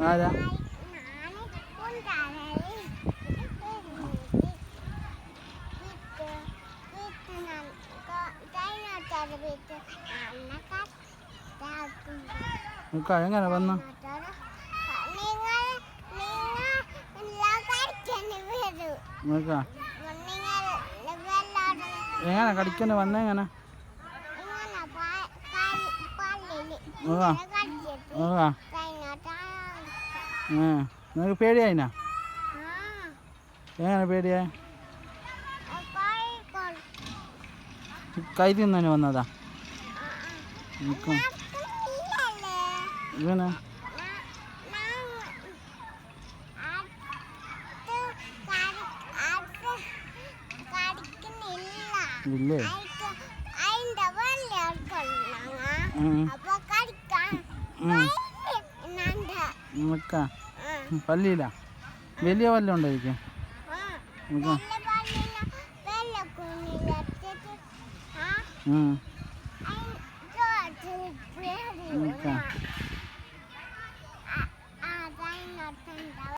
ആരാ എങ്ങനെ വന്ന എങ്ങനെ കടിക്കന്നെ വന്ന എങ്ങനെ നിനക്ക് പേടിയായിനാ എങ്ങനെ പേടിയാ കൈ തിന്നെ വന്നതാ ഇങ്ങനെ ഇല്ലേ പല്ലിയില്ല വലിയ വല്ല ഉണ്ടായിരിക്കും